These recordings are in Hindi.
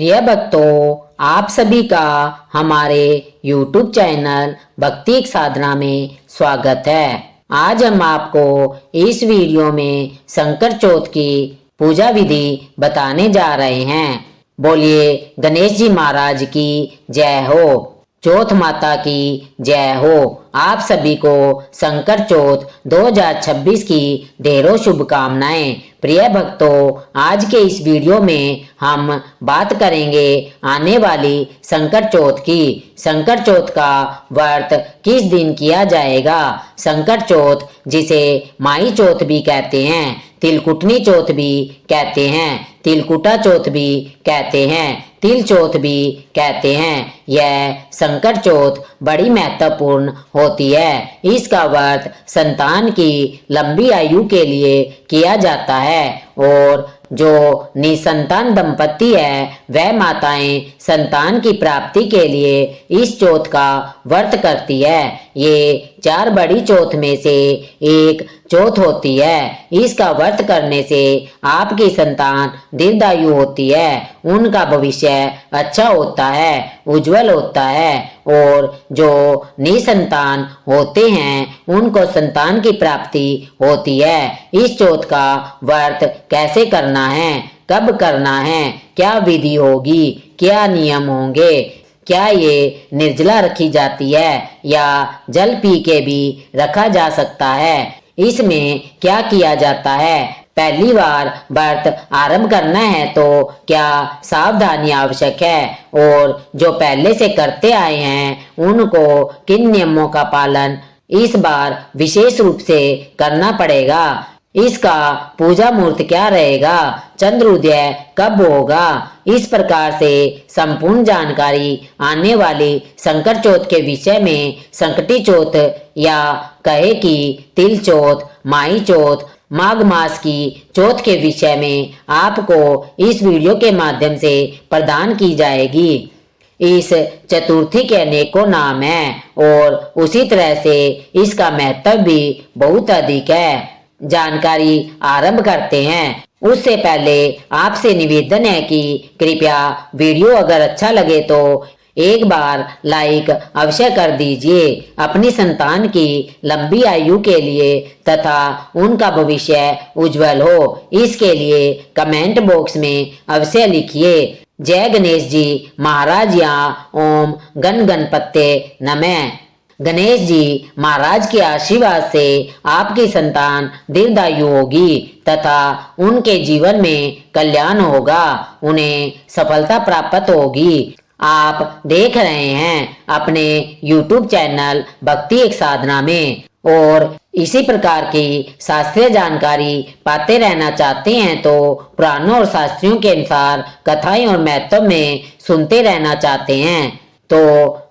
प्रिय भक्तों, आप सभी का हमारे YouTube चैनल भक्ति एक साधना में स्वागत है। आज हम आपको इस वीडियो में संकट चौथ की पूजा विधि बताने जा रहे हैं। बोलिए गणेश जी महाराज की जय हो, चौथ माता की जय हो। आप सभी को संकट चौथ 2026 की ढेरों शुभकामनाएं। प्रिय भक्तों, आज के इस वीडियो में हम बात करेंगे आने वाली संकट चौथ की। संकट चौथ का व्रत किस दिन किया जाएगा? संकट चौथ जिसे माई चौथ भी कहते हैं, तिलकुटनी चौथ भी कहते हैं, तिलकुटा चौथ भी कहते हैं, तिल चौथ भी कहते हैं। यह संकट चौथ बड़ी महत्वपूर्ण होती है। इसका व्रत संतान की लंबी आयु के लिए किया जाता है और जो निसंतान दंपति है वह माताएं संतान की प्राप्ति के लिए इस चौथ का व्रत करती है। ये 4 बड़ी चौथ में से एक चौथ होती है। इसका व्रत करने से आपकी संतान दीर्घायु होती है, उनका भविष्य अच्छा होता है, उज्जवल होता है और जो निसंतान होते हैं उनको संतान की प्राप्ति होती है। इस चौथ का व्रत कैसे करना है, कब करना है, क्या विधि होगी, क्या नियम होंगे, क्या ये निर्जला रखी जाती है या जल पी के भी रखा जा सकता है, इसमें क्या किया जाता है, पहली बार व्रत आरंभ करना है तो क्या सावधानी आवश्यक है और जो पहले से करते आए हैं उनको किन नियमों का पालन इस बार विशेष रूप से करना पड़ेगा, इसका पूजा मुहूर्त क्या रहेगा, चंद्रोदय कब होगा। इस प्रकार से संपूर्ण जानकारी आने वाली संकट चौथ के विषय में संकटी चौथ या कहे कि तिल चौथ, माई चौथ, माघ मास की चौथ के विषय में आपको इस वीडियो के माध्यम से प्रदान की जाएगी। इस चतुर्थी के अनेकों नाम हैं और उसी तरह से इसका महत्व भी बहुत अधिक है। जानकारी आरंभ करते हैं। उससे पहले आपसे निवेदन है कि कृपया वीडियो अगर अच्छा लगे तो एक बार लाइक अवश्य कर दीजिए। अपनी संतान की लंबी आयु के लिए तथा उनका भविष्य उज्जवल हो, इसके लिए कमेंट बॉक्स में अवश्य लिखिए जय गणेश जी महाराज या ओम गण गणपते नमः। गणेश जी महाराज के आशीर्वाद से आपकी संतान दीर्घायु होगी तथा उनके जीवन में कल्याण होगा, उन्हें सफलता प्राप्त होगी। आप देख रहे हैं अपने YouTube चैनल भक्ति एक साधना में और इसी प्रकार की शास्त्रीय जानकारी पाते रहना चाहते हैं तो पुराणों और शास्त्रियों के अनुसार कथाएं और महत्व में सुनते रहना चाहते हैं तो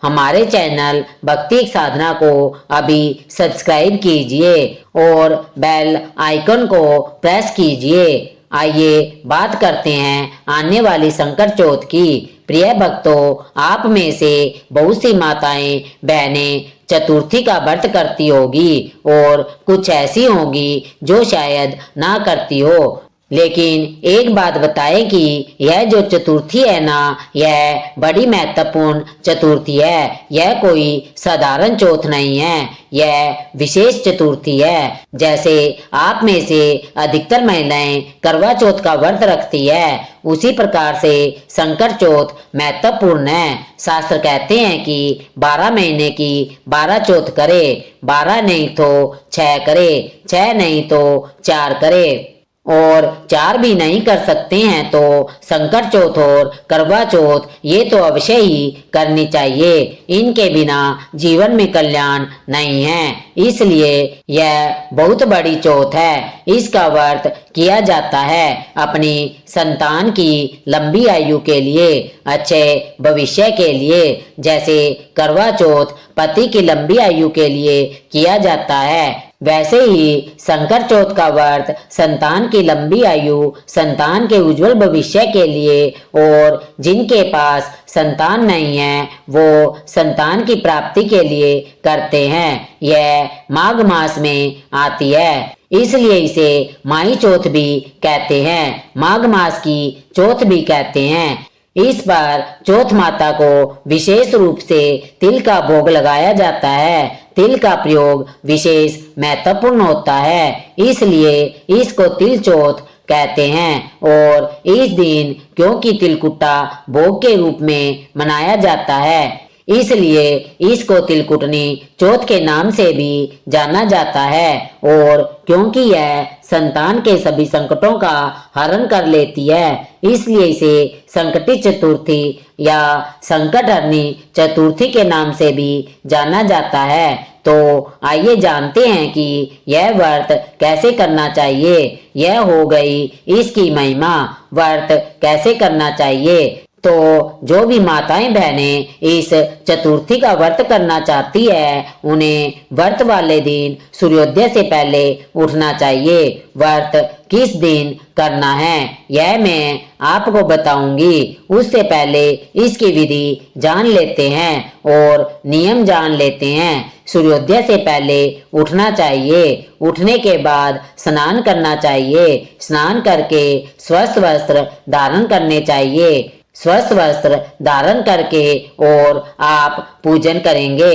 हमारे चैनल भक्ति एक साधना को अभी सब्सक्राइब कीजिए और बेल आइकन को प्रेस कीजिए। आइए बात करते हैं आने वाली संकट चौथ की। प्रिय भक्तों, आप में से बहुत सी माताएं बहनें चतुर्थी का व्रत करती होगी और कुछ ऐसी होंगी जो शायद ना करती हो। लेकिन एक बात बताएं कि यह जो चतुर्थी है ना, यह बड़ी महत्वपूर्ण चतुर्थी है। यह कोई साधारण चौथ नहीं है, यह विशेष चतुर्थी है। जैसे आप में से अधिकतर महिलाएं करवा चौथ का व्रत रखती है, उसी प्रकार से संकट चौथ महत्वपूर्ण है। शास्त्र कहते हैं कि 12 महीने की 12 चौथ करे, 12 नहीं तो 6 करे, 6 नहीं तो 4 करे और 4 भी नहीं कर सकते हैं तो संकट चौथ और करवा चौथ ये तो अवश्य ही करनी चाहिए। इनके बिना जीवन में कल्याण नहीं है, इसलिए यह बहुत बड़ी चौथ है। इसका व्रत किया जाता है अपनी संतान की लंबी आयु के लिए, अच्छे भविष्य के लिए। जैसे करवा चौथ पति की लंबी आयु के लिए किया जाता है, वैसे ही संकट चौथ का व्रत संतान की लंबी आयु, संतान के उज्जवल भविष्य के लिए और जिनके पास संतान नहीं है वो संतान की प्राप्ति के लिए करते हैं। यह माघ मास में आती है, इसलिए इसे माई चौथ भी कहते हैं, माघ मास की चौथ भी कहते हैं। इस पर चौथ माता को विशेष रूप से तिल का भोग लगाया जाता है। तिल का प्रयोग विशेष महत्वपूर्ण होता है, इसलिए इसको तिल चौथ कहते हैं। और इस दिन क्योंकि तिलकुट्टा भोग के रूप में मनाया जाता है, इसलिए इसको तिलकुटनी चौथ के नाम से भी जाना जाता है। और क्योंकि यह संतान के सभी संकटों का हरण कर लेती है, इसलिए इसे संकटी चतुर्थी या संकट हरनी चतुर्थी के नाम से भी जाना जाता है। तो आइए जानते हैं कि यह व्रत कैसे करना चाहिए। यह हो गई इसकी महिमा। व्रत कैसे करना चाहिए, तो जो भी माताएं बहनें इस चतुर्थी का व्रत करना चाहती है, उन्हें व्रत वाले दिन सूर्योदय से पहले उठना चाहिए। व्रत किस दिन करना है यह मैं आपको बताऊंगी। उससे पहले इसकी विधि जान लेते हैं और नियम जान लेते हैं। सूर्योदय से पहले उठना चाहिए। उठने के बाद स्नान करना चाहिए। स्नान करके स्वस्थ वस्त्र धारण करने चाहिए। स्वस्थ वस्त्र धारण करके और आप पूजन करेंगे।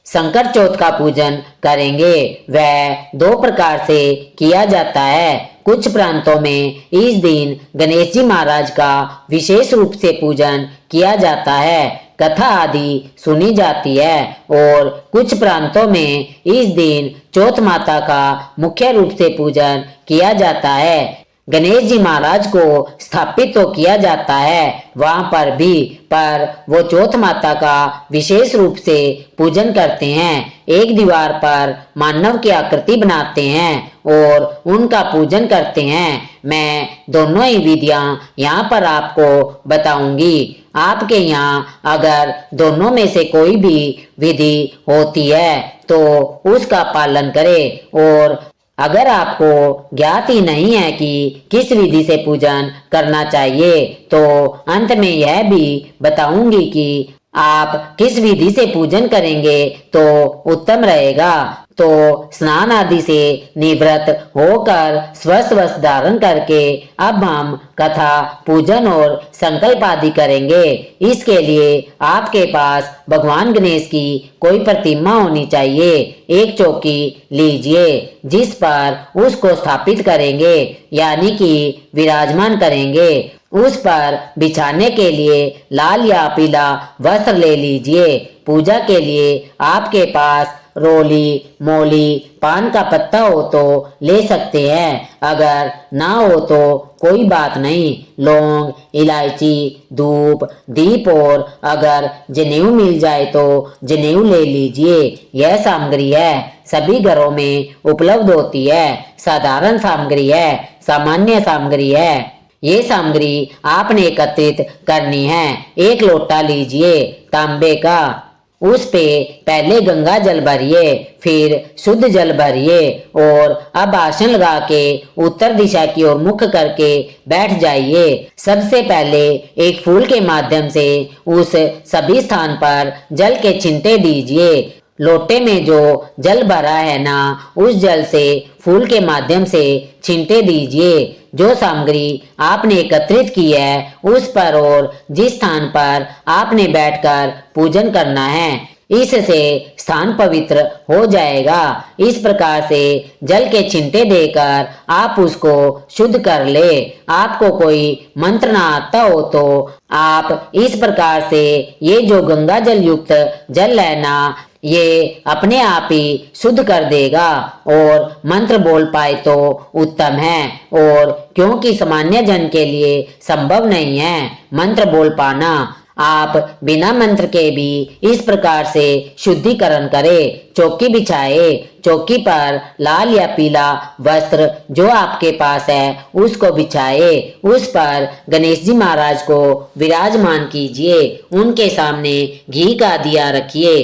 संकट चौथ का पूजन करेंगे। वह 2 प्रकार से किया जाता है। कुछ प्रांतों में इस दिन गणेश जी महाराज का विशेष रूप से पूजन किया जाता है, कथा आदि सुनी जाती है। और कुछ प्रांतों में इस दिन चौथ माता का मुख्य रूप से पूजन किया जाता है। गणेश जी महाराज को स्थापित तो किया जाता है वहां पर भी, पर वो चौथ माता का विशेष रूप से पूजन करते हैं। एक दीवार पर मानव की आकृति बनाते हैं और उनका पूजन करते हैं। मैं दोनों ही विधियां यहाँ पर आपको बताऊंगी। आपके यहाँ अगर दोनों में से कोई भी विधि होती है तो उसका पालन करें। और अगर आपको ज्ञात ही नहीं है कि किस विधि से पूजन करना चाहिए, तो अंत में यह भी बताऊंगी कि आप किस विधि से पूजन करेंगे तो उत्तम रहेगा। तो स्नान आदि से निवृत्त होकर स्वस्थ वस्त्र धारण करके अब हम कथा पूजन और संकल्प आदि करेंगे। इसके लिए आपके पास भगवान गणेश की कोई प्रतिमा होनी चाहिए। एक चौकी लीजिए जिस पर उसको स्थापित करेंगे, यानी कि विराजमान करेंगे। उस पर बिछाने के लिए लाल या पीला वस्त्र ले लीजिए। पूजा के लिए आपके पास रोली, मोली, पान का पत्ता हो तो ले सकते हैं, अगर ना हो तो कोई बात नहीं। लौंग, इलायची, धूप, दीप और अगर जनेऊ मिल जाए तो जनेऊ ले लीजिए। यह सामग्री है, सभी घरों में उपलब्ध होती है। साधारण सामग्री है, सामान्य सामग्री है। ये सामग्री आपने एकत्रित करनी है। एक लोटा लीजिए तांबे का, उस पे पहले गंगा जल भरिए, फिर शुद्ध जल भरिए और अब आसन लगा के उत्तर दिशा की ओर मुख करके बैठ जाइए। सबसे पहले एक फूल के माध्यम से उस सभी स्थान पर जल के छींटे दीजिए। लोटे में जो जल भरा है ना, उस जल से फूल के माध्यम से छींटे दीजिए। जो सामग्री आपने एकत्रित की है उस पर और जिस स्थान पर आपने बैठकर पूजन करना है, इससे स्थान पवित्र हो जाएगा। इस प्रकार से जल के छींटे देकर आप उसको शुद्ध कर ले। आपको कोई मंत्र ना आता हो तो आप इस प्रकार से ये जो गंगा जल युक्त जल है ना, ये अपने आप ही शुद्ध कर देगा। और मंत्र बोल पाए तो उत्तम है, और क्योंकि सामान्य जन के लिए संभव नहीं है मंत्र बोल पाना, आप बिना मंत्र के भी इस प्रकार से शुद्धिकरण करें। चौकी बिछाए, चौकी पर लाल या पीला वस्त्र जो आपके पास है उसको बिछाए। उस पर गणेश जी महाराज को विराजमान कीजिए। उनके सामने घी का दिया रखिए।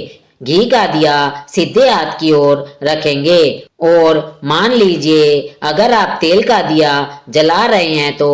घी का दिया सीधे हाथ की ओर रखेंगे और मान लीजिए अगर आप तेल का दिया जला रहे हैं तो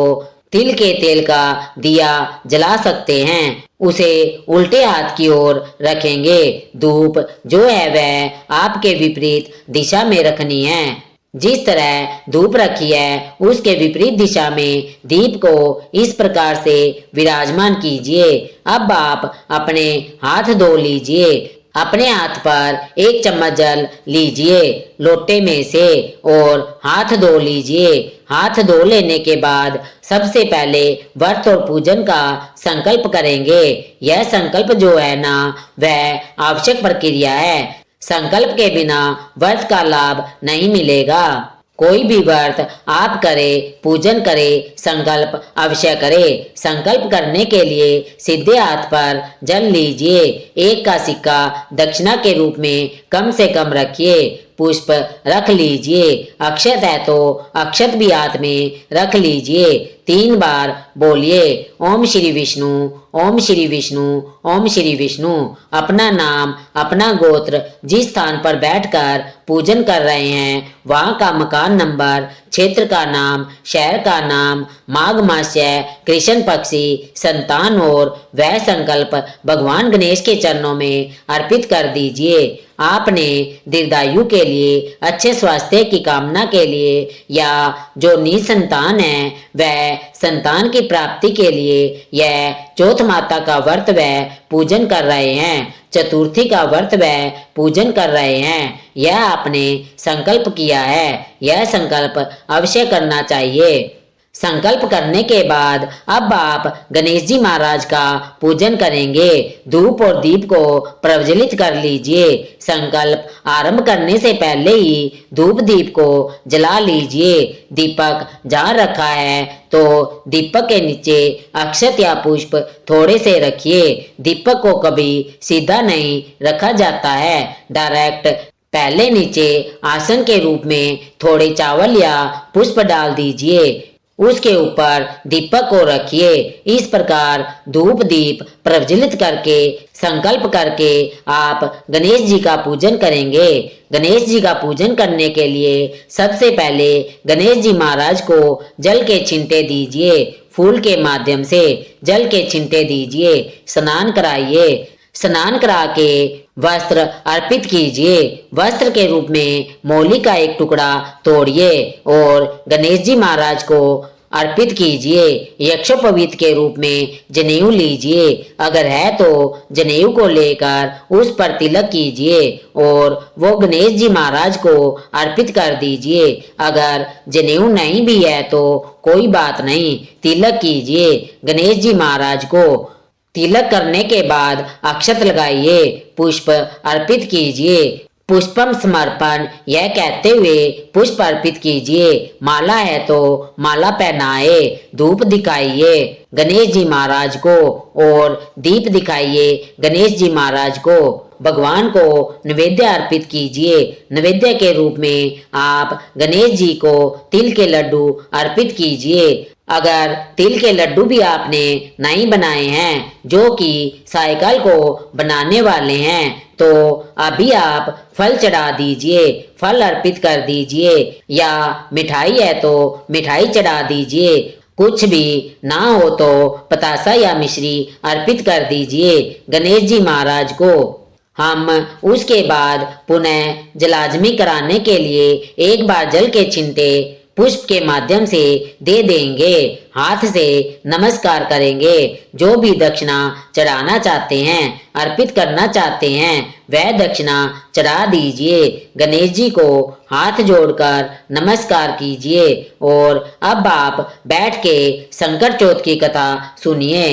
तिल के तेल का दिया जला सकते हैं। उसे उल्टे हाथ की ओर रखेंगे। धूप जो है वह आपके विपरीत दिशा में रखनी है। जिस तरह धूप रखी है उसके विपरीत दिशा में दीप को इस प्रकार से विराजमान कीजिए। अब आप अपने हाथ धो लीजिए। अपने हाथ पर 1 चम्मच जल लीजिए लोटे में से और हाथ धो लीजिए। हाथ धो लेने के बाद सबसे पहले व्रत और पूजन का संकल्प करेंगे। यह संकल्प जो है ना, वह आवश्यक प्रक्रिया है। संकल्प के बिना व्रत का लाभ नहीं मिलेगा। कोई भी व्रत आप करे, पूजन करे, संकल्प अवश्य करे। संकल्प करने के लिए सीधे हाथ पर जल लीजिए। 1 का सिक्का दक्षिणा के रूप में कम से कम रखिए। पुष्प रख लीजिए। अक्षत है तो अक्षत भी हाथ में रख लीजिए। 3 बार बोलिए ओम श्री विष्णु, ओम श्री विष्णु, ओम श्री विष्णु। अपना नाम, अपना गोत्र, जिस स्थान पर बैठकर पूजन कर रहे हैं वहां का मकान नंबर, क्षेत्र का नाम, शहर का नाम, माघ मास है, कृष्ण पक्षी, संतान और वह संकल्प भगवान गणेश के चरणों में अर्पित कर दीजिए। आपने दीर्घायु के लिए, अच्छे स्वास्थ्य की कामना के लिए या जो निसंतान है वह संतान की प्राप्ति के लिए यह चौथ माता का व्रत व पूजन कर रहे हैं, चतुर्थी का व्रत व पूजन कर रहे हैं। यह आपने संकल्प किया है, यह संकल्प अवश्य करना चाहिए। संकल्प करने के बाद अब आप गणेश जी महाराज का पूजन करेंगे। धूप और दीप को प्रज्वलित कर लीजिए। संकल्प आरंभ करने से पहले ही धूप दीप को जला लीजिए। दीपक जहाँ रखा है तो दीपक के नीचे अक्षत या पुष्प थोड़े से रखिए। दीपक को कभी सीधा नहीं रखा जाता है, डायरेक्ट पहले नीचे आसन के रूप में थोड़े चावल या पुष्प डाल दीजिए, उसके ऊपर दीपक को रखिए। इस प्रकार धूप दीप प्रज्वलित करके संकल्प करके आप गणेश जी का पूजन करेंगे। गणेश जी का पूजन करने के लिए सबसे पहले गणेश जी महाराज को जल के छिंटे दीजिए। फूल के माध्यम से जल के छिंटे दीजिए। स्नान कराइए। स्नान करा के वस्त्र अर्पित कीजिए। वस्त्र के रूप में मौली का 1 टुकड़ा तोड़िए और गणेश जी महाराज को अर्पित कीजिए। यक्षोपवीत के रूप में जनेऊ लीजिए। अगर है तो जनेऊ को लेकर उस पर तिलक कीजिए और वो गणेश जी महाराज को अर्पित कर दीजिए। अगर जनेऊ नहीं भी है तो कोई बात नहीं, तिलक कीजिए गणेश जी महाराज को। तिलक करने के बाद अक्षत लगाइए, पुष्प अर्पित कीजिए। पुष्पम समर्पण यह कहते हुए पुष्प अर्पित कीजिए। माला है तो माला पहनाए। धूप दिखाइए गणेश जी महाराज को और दीप दिखाइए गणेश जी महाराज को। भगवान को नैवेद्य अर्पित कीजिए। नैवेद्य के रूप में आप गणेश जी को तिल के लड्डू अर्पित कीजिए। अगर तिल के लड्डू भी आपने नहीं बनाए हैं, जो कि सायकाल को बनाने वाले हैं, तो अभी आप फल चढ़ा दीजिए, फल अर्पित कर दीजिए। या मिठाई है तो मिठाई चढ़ा दीजिए। कुछ भी ना हो तो पतासा या मिश्री अर्पित कर दीजिए गणेश जी महाराज को। हम उसके बाद पुनः जलाजमी कराने के लिए 1 बार जल के छिंटे पुष्प के माध्यम से दे देंगे। हाथ से नमस्कार करेंगे। जो भी दक्षिणा चढ़ाना चाहते हैं, अर्पित करना चाहते हैं, वह दक्षिणा चढ़ा दीजिए। गणेश जी को हाथ जोड़कर नमस्कार कीजिए और अब आप बैठ के संकट चौथ की कथा सुनिए।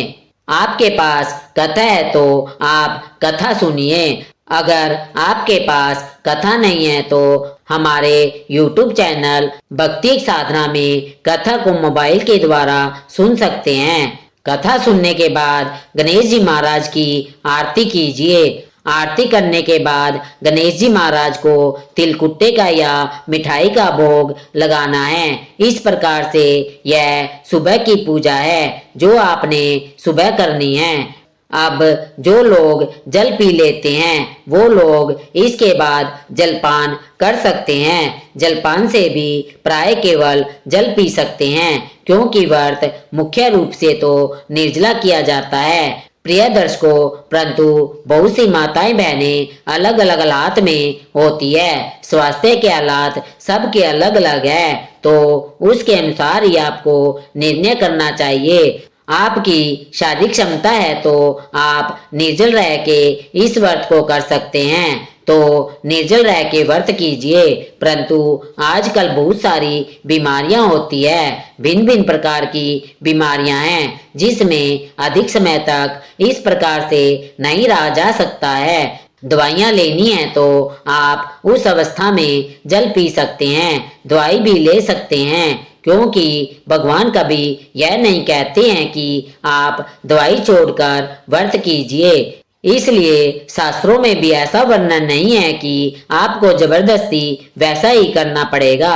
आपके पास कथा है तो आप कथा सुनिए। अगर आपके पास कथा नहीं है तो हमारे YouTube चैनल भक्ति साधना में कथा को मोबाइल के द्वारा सुन सकते हैं। कथा सुनने के बाद गणेश जी महाराज की आरती कीजिए। आरती करने के बाद गणेश जी महाराज को तिलकुट्टे का या मिठाई का भोग लगाना है। इस प्रकार से यह सुबह की पूजा है जो आपने सुबह करनी है। अब जो लोग जल पी लेते हैं वो लोग इसके बाद जलपान कर सकते हैं। जलपान से भी प्राय केवल जल पी सकते हैं, क्योंकि व्रत मुख्य रूप से तो निर्जला किया जाता है। प्रिय दर्शकों, परंतु बहुत सी माताएं बहनें अलग अलग हालात में होती है। स्वास्थ्य के हालात सबके अलग अलग है, तो उसके अनुसार ही आपको निर्णय करना चाहिए। आपकी शारीरिक क्षमता है तो आप निर्जल रह के इस व्रत को कर सकते हैं, तो निर्जल रह के व्रत कीजिए। परंतु आजकल बहुत सारी बीमारियां होती है, भिन्न भिन्न प्रकार की बीमारियां हैं, जिसमें अधिक समय तक इस प्रकार से नहीं रहा जा सकता है। दवाइयाँ लेनी है तो आप उस अवस्था में जल पी सकते हैं, दवाई भी ले सकते हैं, क्योंकि भगवान कभी यह नहीं कहते हैं कि आप दवाई छोड़कर व्रत कीजिए। इसलिए शास्त्रों में भी ऐसा वर्णन नहीं है कि आपको जबरदस्ती वैसा ही करना पड़ेगा।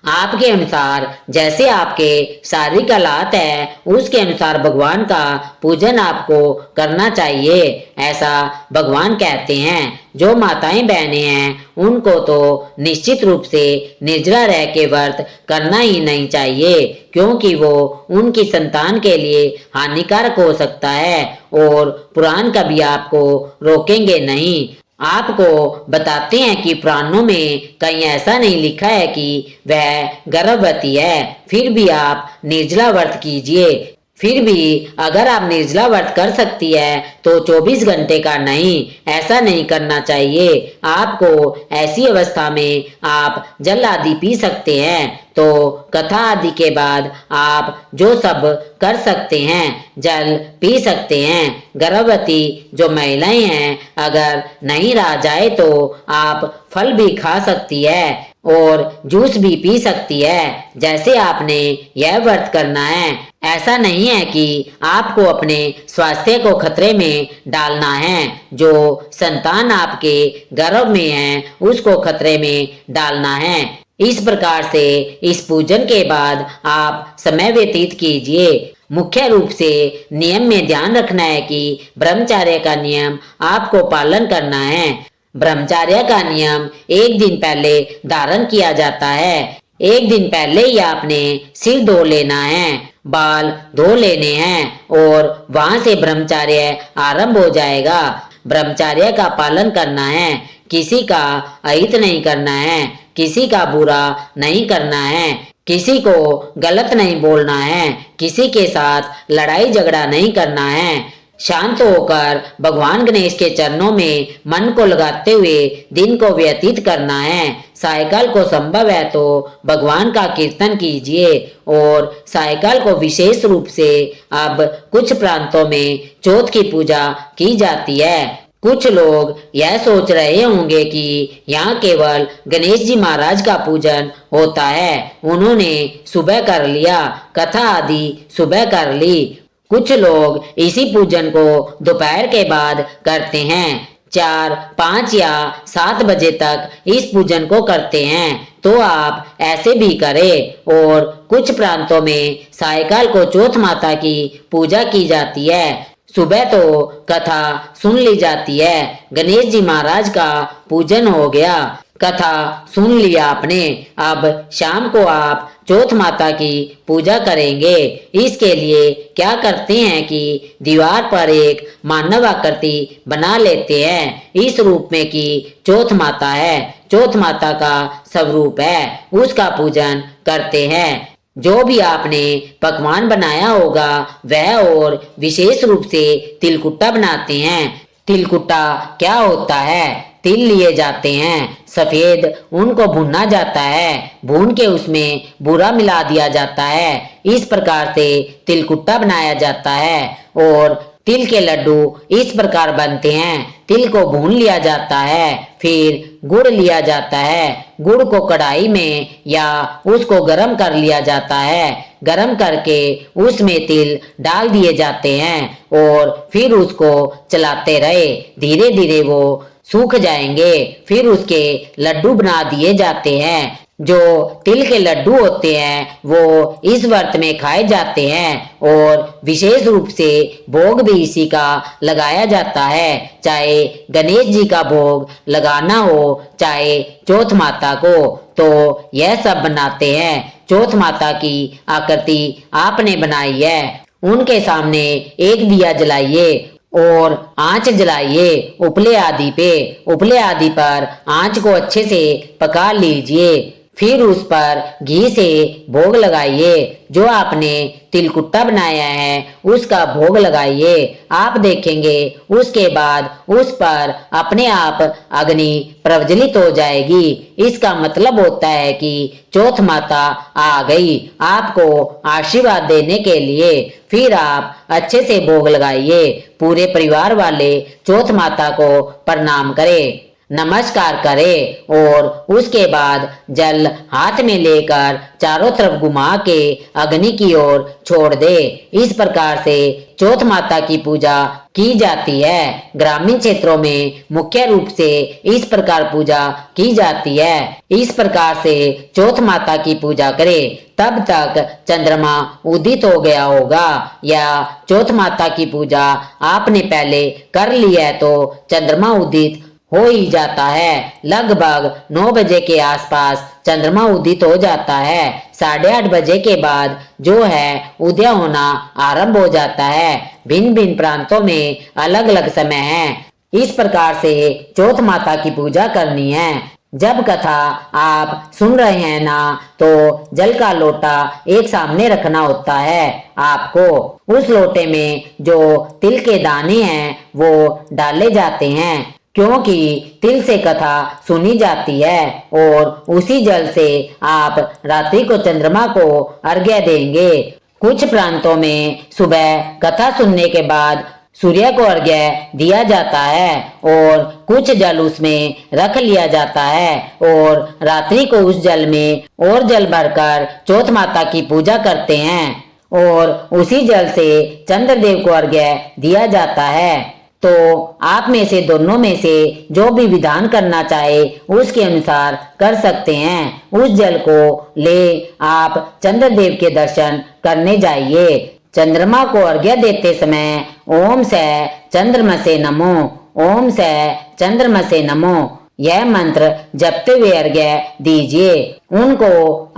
आपके अनुसार जैसे आपके शारीरिक हालात है, उसके अनुसार भगवान का पूजन आपको करना चाहिए, ऐसा भगवान कहते हैं। जो माताएं बहनें हैं उनको तो निश्चित रूप से निर्जला रह के व्रत करना ही नहीं चाहिए, क्योंकि वो उनकी संतान के लिए हानिकारक हो सकता है और पुराण कभी आपको रोकेंगे नहीं। आपको बताते हैं कि पुराणों में कहीं ऐसा नहीं लिखा है कि वह गर्भवती है, फिर भी आप निर्जला व्रत कीजिए। फिर भी अगर आप निर्जला व्रत कर सकती है तो 24 घंटे का नहीं, ऐसा नहीं करना चाहिए। आपको ऐसी अवस्था में आप जल आदि पी सकते हैं, तो कथा आदि के बाद आप जो सब कर सकते हैं, जल पी सकते हैं। गर्भवती जो महिलाएं हैं, अगर नहीं रहा जाए तो आप फल भी खा सकती है और जूस भी पी सकती है। जैसे आपने यह व्रत करना है, ऐसा नहीं है कि आपको अपने स्वास्थ्य को खतरे में डालना है। जो संतान आपके गर्भ में है उसको खतरे में डालना है। इस प्रकार से इस पूजन के बाद आप समय व्यतीत कीजिए। मुख्य रूप से नियम में ध्यान रखना है कि ब्रह्मचर्य का नियम आपको पालन करना है। ब्रह्मचर्य का नियम एक दिन पहले धारण किया जाता है। एक दिन पहले ही आपने सिर धो लेना है, बाल धो लेने हैं और वहां से ब्रह्मचर्य आरंभ हो जाएगा। ब्रह्मचर्य का पालन करना है, किसी का अहित नहीं करना है, किसी का बुरा नहीं करना है, किसी को गलत नहीं बोलना है, किसी के साथ लड़ाई झगड़ा नहीं करना है। शांत होकर भगवान गणेश के चरणों में मन को लगाते हुए दिन को व्यतीत करना है। सायकाल को संभव है तो भगवान का कीर्तन कीजिए और सायकाल को विशेष रूप से अब कुछ प्रांतों में चौथ की पूजा की जाती है। कुछ लोग यह सोच रहे होंगे कि यहाँ केवल गणेश जी महाराज का पूजन होता है, उन्होंने सुबह कर लिया, कथा आदि सुबह कर ली। कुछ लोग इसी पूजन को दोपहर के बाद करते हैं, 4, 5 या 7 बजे तक इस पूजन को करते हैं, तो आप ऐसे भी करें। और कुछ प्रांतों में सायकाल को चौथ माता की पूजा की जाती है। सुबह तो कथा सुन ली जाती है, गणेश जी महाराज का पूजन हो गया, कथा सुन लिया आपने। अब शाम को आप चौथ माता की पूजा करेंगे। इसके लिए क्या करते हैं कि दीवार पर एक मानव आकृति बना लेते हैं, इस रूप में कि चौथ माता है, चौथ माता का स्वरूप है, उसका पूजन करते हैं। जो भी आपने पकवान बनाया होगा वह, और विशेष रूप से तिलकुट्टा बनाते हैं। तिलकुट्टा क्या होता है? तिल लिए जाते हैं सफेद, उनको भुना जाता है, भून के उसमें बूरा मिला दिया जाता है, इस प्रकार से तिलकुट्टा बनाया जाता है। और तिल के लड्डू इस प्रकार बनते हैं, तिल को भून लिया जाता है, फिर गुड़ लिया जाता है, गुड़ को कढ़ाई में या उसको गरम कर लिया जाता है, गरम करके उसमें तिल डाल दिए जाते हैं और फिर उसको चलाते रहे, धीरे धीरे वो सूख जाएंगे, फिर उसके लड्डू बना दिए जाते हैं। जो तिल के लड्डू होते हैं वो इस व्रत में खाए जाते हैं और विशेष रूप से भोग भी इसी का लगाया जाता है, चाहे गणेश जी का भोग लगाना हो चाहे चौथ माता को, तो यह सब बनाते हैं। चौथ माता की आकृति आपने बनाई है, उनके सामने एक दिया जलाइए और आंच जलाइए उपले आदि पे। उपले आदि पर आंच को अच्छे से पका लीजिए। फिर उस पर घी से भोग लगाइए। जो आपने तिलकुट्टा बनाया है उसका भोग लगाइए। आप देखेंगे उसके बाद उस पर अपने आप अग्नि प्रज्वलित हो जाएगी। इसका मतलब होता है कि चौथ माता आ गई आपको आशीर्वाद देने के लिए। फिर आप अच्छे से भोग लगाइए। पूरे परिवार वाले चौथ माता को प्रणाम करें, नमस्कार करें और उसके बाद जल हाथ में लेकर चारों तरफ घुमा के अग्नि की ओर छोड़ दे। इस प्रकार से चौथ माता की पूजा की जाती है। ग्रामीण क्षेत्रों में मुख्य रूप से इस प्रकार पूजा की जाती है। इस प्रकार से चौथ माता की पूजा करें। तब तक चंद्रमा उदित हो गया होगा, या चौथ माता की पूजा आपने पहले कर ली है तो चंद्रमा उदित हो ही जाता है। लगभग 9 बजे के आसपास चंद्रमा उदित हो जाता है। 8:30 बजे के बाद जो है उदय होना आरंभ हो जाता है। भिन्न भिन्न प्रांतों में अलग अलग समय है। इस प्रकार से चौथ माता की पूजा करनी है। जब कथा आप सुन रहे हैं ना, तो जल का लोटा एक सामने रखना होता है आपको। उस लोटे में जो तिल के दाने हैं वो डाले जाते हैं, क्योंकि तिल से कथा सुनी जाती है और उसी जल से आप रात्रि को चंद्रमा को अर्घ्य देंगे। कुछ प्रांतों में सुबह कथा सुनने के बाद सूर्य को अर्घ्य दिया जाता है और कुछ जल उसमें रख लिया जाता है और रात्रि को उस जल में और जल भरकर चौथ माता की पूजा करते हैं और उसी जल से चंद्रदेव को अर्घ्य दिया जाता है। तो आप में से दोनों में से जो भी विधान करना चाहे उसके अनुसार कर सकते हैं। उस जल को ले आप चंद्रदेव के दर्शन करने जाइए। चंद्रमा को अर्घ्य देते समय ओम से चंद्रमसे नमो, ओम से चंद्रमसे नमो यह मंत्र जपते हुए अर्घ्य दीजिए। उनको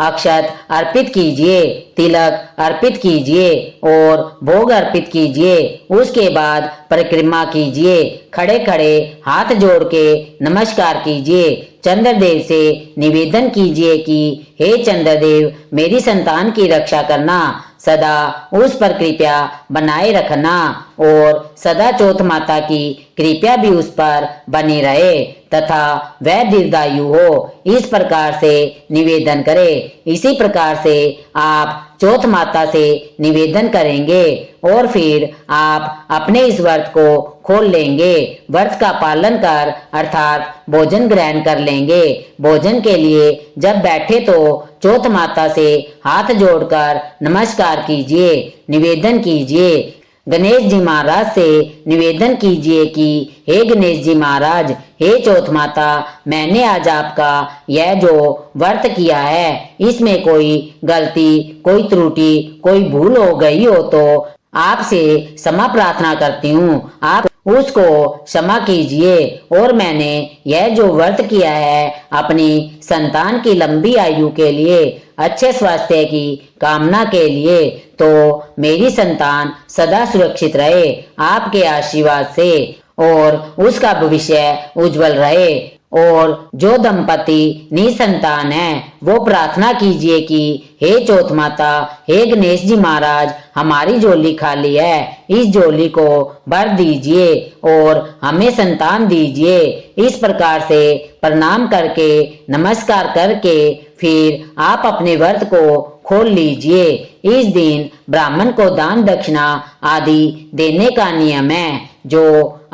अक्षत अर्पित कीजिए, तिलक अर्पित कीजिए और भोग अर्पित कीजिए। उसके बाद परिक्रमा कीजिए। खड़े खड़े हाथ जोड़ के नमस्कार कीजिए। चंद्रदेव से निवेदन कीजिए कि हे चंद्रदेव, मेरी संतान की रक्षा करना, सदा उस पर कृपया बनाए रखना और सदा चौथ माता की कृपया भी उस पर बनी रहे तथा वह दीर्घायु हो। इस प्रकार से निवेदन करें। इसी प्रकार से आप चौथ माता से निवेदन करेंगे और फिर आप अपने इस व्रत को खोल लेंगे। व्रत का पालन कर अर्थात भोजन ग्रहण कर लेंगे। भोजन के लिए जब बैठे तो चौथ माता से हाथ जोड़कर नमस्कार कीजिए, निवेदन कीजिए। गणेश जी महाराज से निवेदन कीजिए कि हे गणेश जी महाराज, हे चौथ माता, मैंने आज आपका यह जो व्रत किया है इसमें कोई गलती, कोई त्रुटि, कोई भूल हो गई हो तो आपसे क्षमा प्रार्थना करती हूँ। आप उसको क्षमा कीजिए और मैंने यह जो व्रत किया है अपनी संतान की लंबी आयु के लिए, अच्छे स्वास्थ्य की कामना के लिए, तो मेरी संतान सदा सुरक्षित रहे आपके आशीर्वाद से और उसका भविष्य उज्जवल रहे। और जो दंपति निसंतान है वो प्रार्थना कीजिए कि हे चौथ माता, हे गणेश जी महाराज, हमारी झोली खाली है, इस झोली को भर दीजिए और हमें संतान दीजिए। इस प्रकार से प्रणाम करके, नमस्कार करके फिर आप अपने व्रत को खोल लीजिए। इस दिन ब्राह्मण को दान दक्षिणा आदि देने का नियम है जो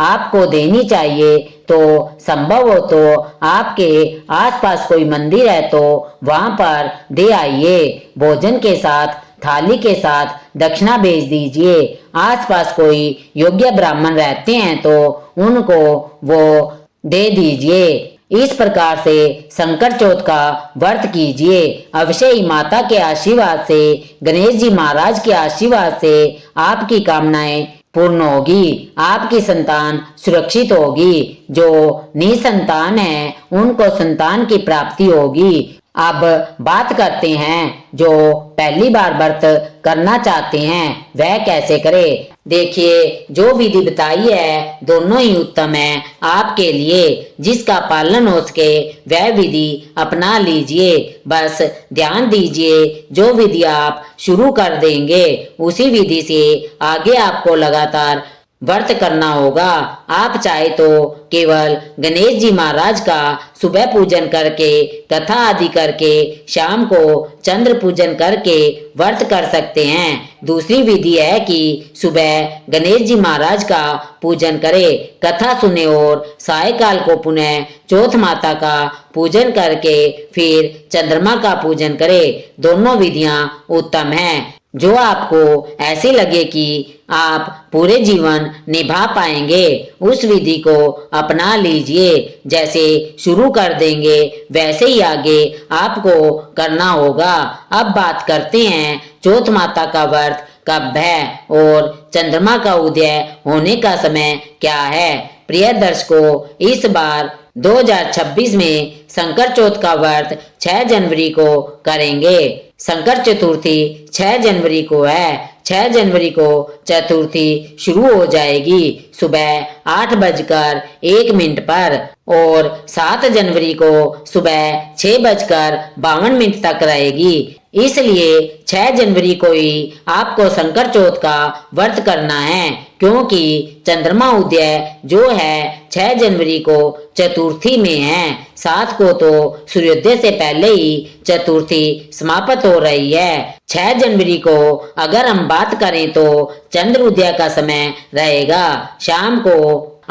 आपको देनी चाहिए। तो संभव हो तो आपके आसपास कोई मंदिर है तो वहां पर दे आइए। भोजन के साथ, थाली के साथ दक्षिणा भेज दीजिए। आसपास कोई योग्य ब्राह्मण रहते हैं तो उनको वो दे दीजिए। इस प्रकार से संकट चौथ का व्रत कीजिए। अवश्य ही माता के आशीर्वाद से, गणेश जी महाराज के आशीर्वाद से आपकी कामनाएं पूर्ण होगी। आपकी संतान सुरक्षित होगी। जो निसंतान है उनको संतान की प्राप्ति होगी अब बात करते हैं जो पहली बार व्रत करना चाहते हैं वह कैसे करे। देखिए, जो विधि बताई है दोनों ही उत्तम है आपके लिए। जिसका पालन हो सके वह विधि अपना लीजिए। बस ध्यान दीजिए, जो विधि आप शुरू कर देंगे उसी विधि से आगे आपको लगातार व्रत करना होगा। आप चाहे तो केवल गणेश जी महाराज का सुबह पूजन करके, कथा आदि करके, शाम को चंद्र पूजन करके व्रत कर सकते हैं। दूसरी विधि है कि सुबह गणेश जी महाराज का पूजन करें, कथा सुने और सायकाल को पुनः चौथ माता का पूजन करके फिर चंद्रमा का पूजन करें। दोनों विधियां उत्तम हैं। जो आपको ऐसे लगे कि आप पूरे जीवन निभा पाएंगे उस विधि को अपना लीजिए। जैसे शुरू कर देंगे वैसे ही आगे आपको करना होगा। अब बात करते हैं चौथ माता का व्रत कब है और चंद्रमा का उदय होने का समय क्या है। प्रिय दर्शकों, इस बार 2026 में संकर चौथ का व्रत 6 जनवरी को करेंगे। संकर चतुर्थी 6 जनवरी को है। 6 जनवरी को चतुर्थी शुरू हो जाएगी सुबह 8:01 पर और 7 जनवरी को सुबह 6:52 तक रहेगी। इसलिए 6 जनवरी को ही आपको संकर चौथ का व्रत करना है, क्योंकि चंद्रमा उदय जो है 6 जनवरी को चतुर्थी में है। 7 को तो सूर्योदय से पहले ही चतुर्थी समाप्त हो रही है। 6 जनवरी को अगर हम बात करें तो चंद्र उदय का समय रहेगा शाम को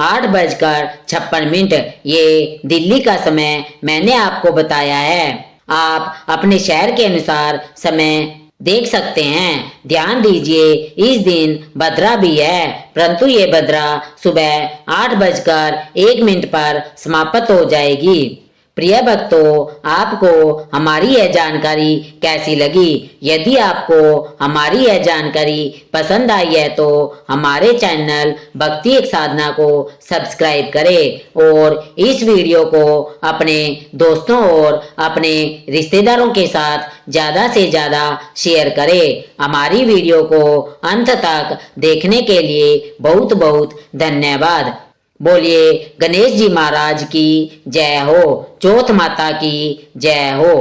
8:56। ये दिल्ली का समय मैंने आपको बताया है। आप अपने शहर के अनुसार समय देख सकते हैं। ध्यान दीजिए, इस दिन भद्रा भी है, परंतु ये भद्रा सुबह 8:01 पर समाप्त हो जाएगी। प्रिय भक्तों, आपको हमारी यह जानकारी कैसी लगी? यदि आपको हमारी यह जानकारी पसंद आई है तो हमारे चैनल भक्ति एक साधना को सब्सक्राइब करें और इस वीडियो को अपने दोस्तों और अपने रिश्तेदारों के साथ ज़्यादा से ज़्यादा शेयर करें। हमारी वीडियो को अंत तक देखने के लिए बहुत बहुत धन्यवाद। बोलिए गणेश जी महाराज की जय हो, चौथ माता की जय हो।